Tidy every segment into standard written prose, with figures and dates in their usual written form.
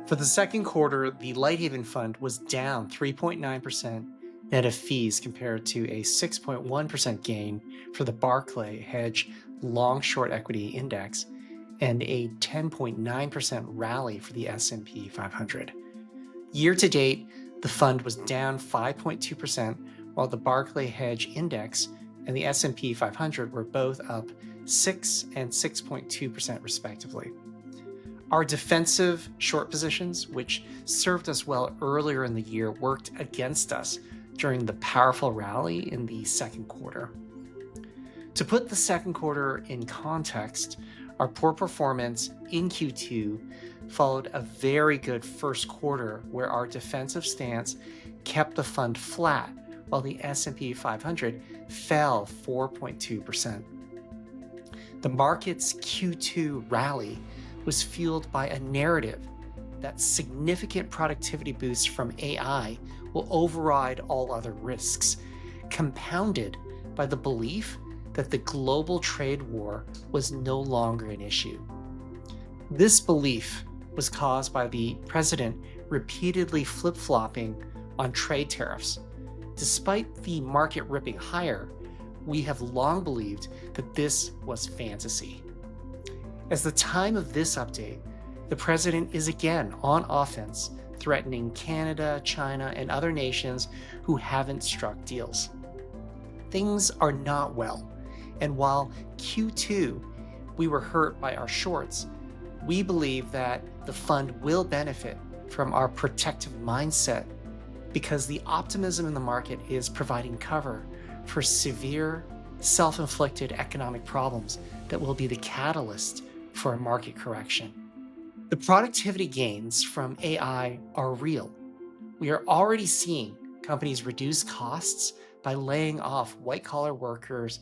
For the second quarter, the Lighthaven Fund was down 3.9% net of fees compared to a 6.1% gain for the Barclay Hedge Long Short Equity Index and a 10.9% rally for the S&P 500. Year to date, the fund was down 5.2%, while the Barclay Hedge Index and the S&P 500 were both up 6 and 6.2% respectively. Our defensive short positions, which served us well earlier in the year, worked against us during the powerful rally in the second quarter. To put the second quarter in context, our poor performance in Q2 followed a very good first quarter where our defensive stance kept the fund flat while the S&P 500 fell 4.2%. The market's Q2 rally was fueled by a narrative that significant productivity boosts from AI will override all other risks, compounded by the belief that the global trade war was no longer an issue. This belief was caused by the president repeatedly flip-flopping on trade tariffs. Despite the market ripping higher, we have long believed that this was fantasy. As the time of this update, the president is again on offense, threatening Canada, China, and other nations who haven't struck deals. Things are not well, and while Q2 we were hurt by our shorts, we believe that the fund will benefit from our protective mindset because the optimism in the market is providing cover for severe, self-inflicted economic problems that will be the catalyst for a market correction. The productivity gains from AI are real. We are already seeing companies reduce costs by laying off white-collar workers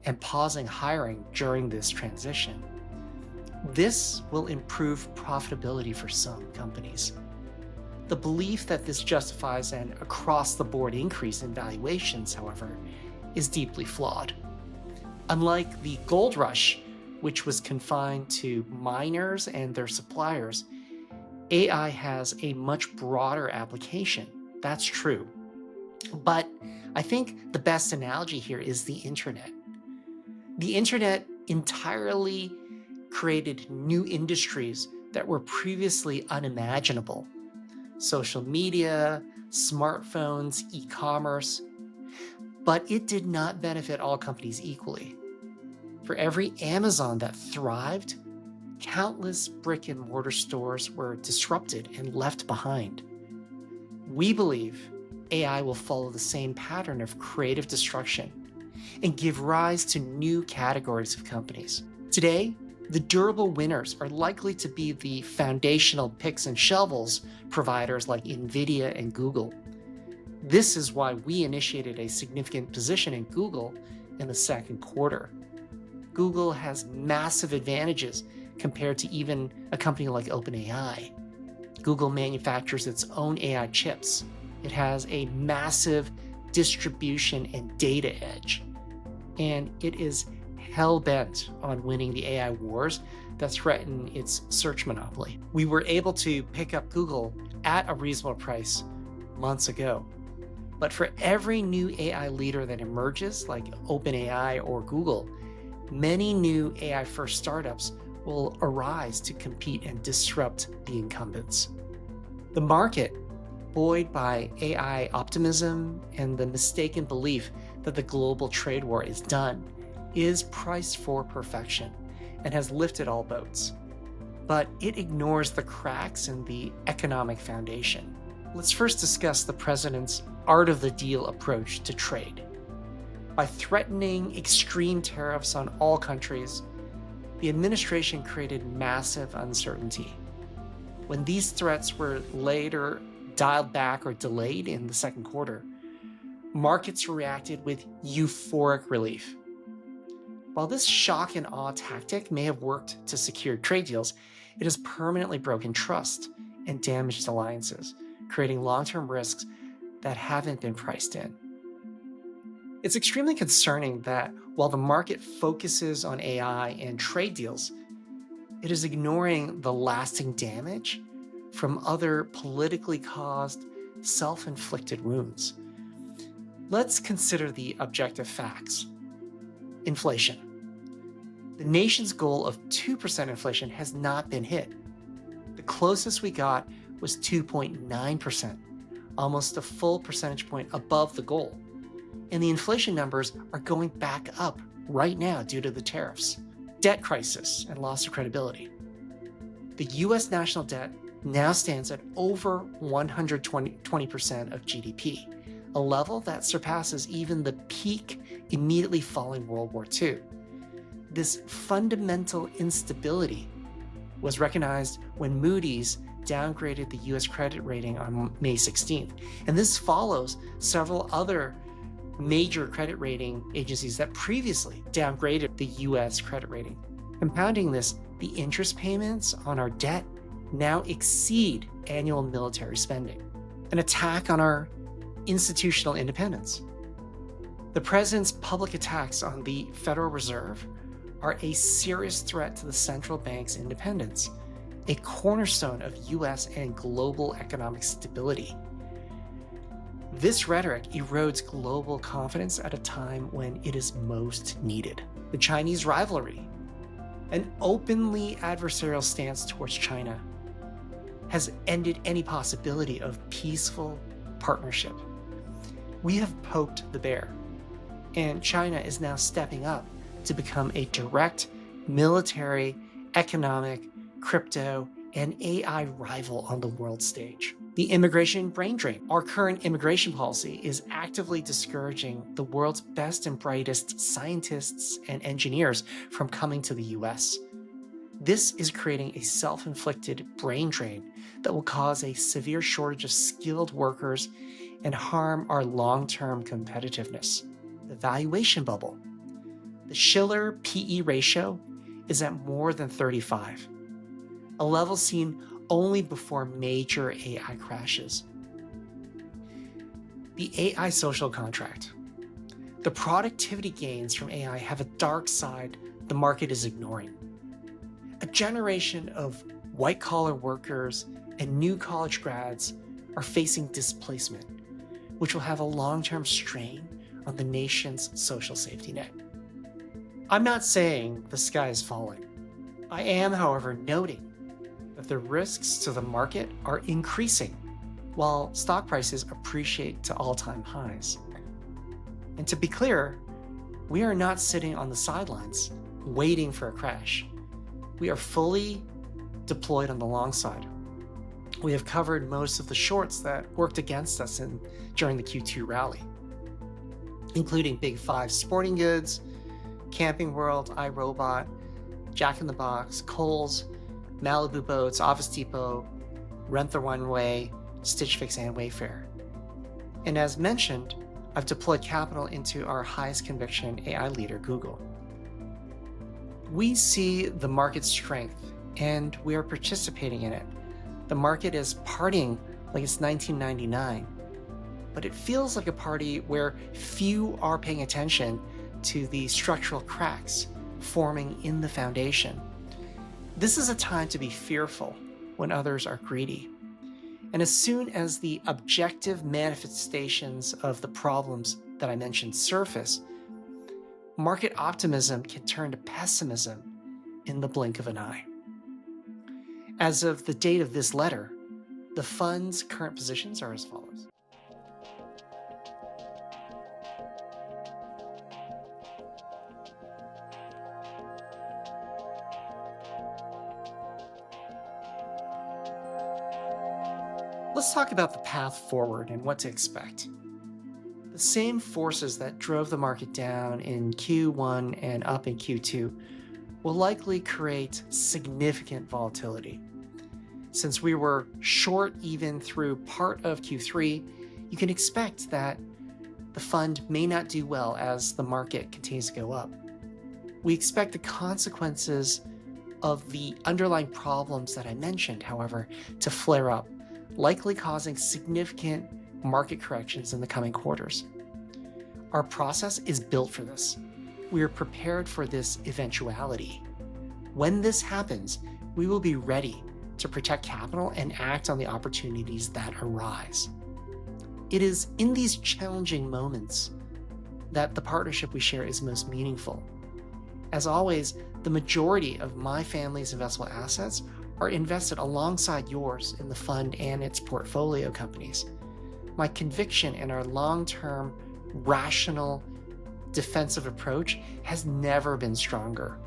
and pausing hiring during this transition. This will improve profitability for some companies. The belief that this justifies an across-the-board increase in valuations, however, is deeply flawed. Unlike the gold rush, which was confined to miners and their suppliers, AI has a much broader application. That's true. But I think the best analogy here is the internet. The internet entirely created new industries that were previously unimaginable. Social media, smartphones, e-commerce, but it did not benefit all companies equally. For every Amazon that thrived, countless brick and mortar stores were disrupted and left behind. We believe AI will follow the same pattern of creative destruction and give rise to new categories of companies. Today, the durable winners are likely to be the foundational picks and shovels providers like NVIDIA and Google. This is why we initiated a significant position in Google in the second quarter. Google has massive advantages compared to even a company like OpenAI. Google manufactures its own AI chips. It has a massive distribution and data edge. And it is hell-bent on winning the AI wars that threaten its search monopoly. We were able to pick up Google at a reasonable price months ago. But for every new AI leader that emerges, like OpenAI or Google, many new AI-first startups will arise to compete and disrupt the incumbents. The market, buoyed by AI optimism and the mistaken belief that the global trade war is done, is priced for perfection and has lifted all boats. But it ignores the cracks in the economic foundation. Let's first discuss the president's art of the deal approach to trade. By threatening extreme tariffs on all countries, the administration created massive uncertainty. When these threats were later dialed back or delayed in the second quarter, markets reacted with euphoric relief. While this shock and awe tactic may have worked to secure trade deals, it has permanently broken trust and damaged alliances, creating long-term risks that haven't been priced in. It's extremely concerning that while the market focuses on AI and trade deals, it is ignoring the lasting damage from other politically caused, self-inflicted wounds. Let's consider the objective facts. Inflation. The nation's goal of 2% inflation has not been hit. The closest we got was 2.9%, almost a full percentage point above the goal. And the inflation numbers are going back up right now due to the tariffs, debt crisis, and loss of credibility. The US national debt now stands at over 120% of GDP, a level that surpasses even the peak immediately following World War II. This fundamental instability was recognized when Moody's downgraded the US credit rating on May 16th. And this follows several other major credit rating agencies that previously downgraded the US credit rating. Compounding this, the interest payments on our debt now exceed annual military spending, an attack on our institutional independence. The president's public attacks on the Federal Reserve are a serious threat to the central bank's independence, a cornerstone of US and global economic stability. This rhetoric erodes global confidence at a time when it is most needed. The Chinese rivalry, an openly adversarial stance towards China, has ended any possibility of peaceful partnership. We have poked the bear, and China is now stepping up to become a direct military, economic, crypto, and AI rival on the world stage. The immigration brain drain. Our current immigration policy is actively discouraging the world's best and brightest scientists and engineers from coming to the US. This is creating a self-inflicted brain drain that will cause a severe shortage of skilled workers and harm our long-term competitiveness. The valuation bubble. The Shiller PE ratio is at more than 35, a level seen only before major AI crashes. The AI social contract. The productivity gains from AI have a dark side the market is ignoring. A generation of white-collar workers and new college grads are facing displacement, which will have a long-term strain on the nation's social safety net. I'm not saying the sky is falling. I am, however, noting that the risks to the market are increasing while stock prices appreciate to all-time highs. And to be clear, we are not sitting on the sidelines waiting for a crash. We are fully deployed on the long side. We have covered most of the shorts that worked against us during the Q2 rally, including Big Five Sporting Goods, Camping World, iRobot, Jack in the Box, Kohl's, Malibu Boats, Office Depot, Rent the Runway, Stitch Fix, and Wayfair. And as mentioned, I've deployed capital into our highest conviction AI leader, Google. We see the market strength and we are participating in it. The market is partying like it's 1999, but it feels like a party where few are paying attention to the structural cracks forming in the foundation. This is a time to be fearful when others are greedy. And as soon as the objective manifestations of the problems that I mentioned surface, market optimism can turn to pessimism in the blink of an eye. As of the date of this letter, the fund's current positions are as follows. Let's talk about the path forward and what to expect. The same forces that drove the market down in Q1 and up in Q2 will likely create significant volatility. Since we were short even through part of Q3, you can expect that the fund may not do well as the market continues to go up. We expect the consequences of the underlying problems that I mentioned, however, to flare up, likely causing significant market corrections in the coming quarters. Our process is built for this. We are prepared for this eventuality. When this happens, we will be ready to protect capital and act on the opportunities that arise. It is in these challenging moments that the partnership we share is most meaningful. As always, the majority of my family's investable assets are invested alongside yours in the fund and its portfolio companies. My conviction in our long-term, rational, defensive approach has never been stronger.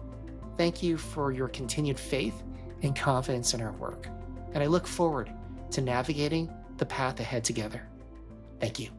Thank you for your continued faith and confidence in our work, and I look forward to navigating the path ahead together. Thank you.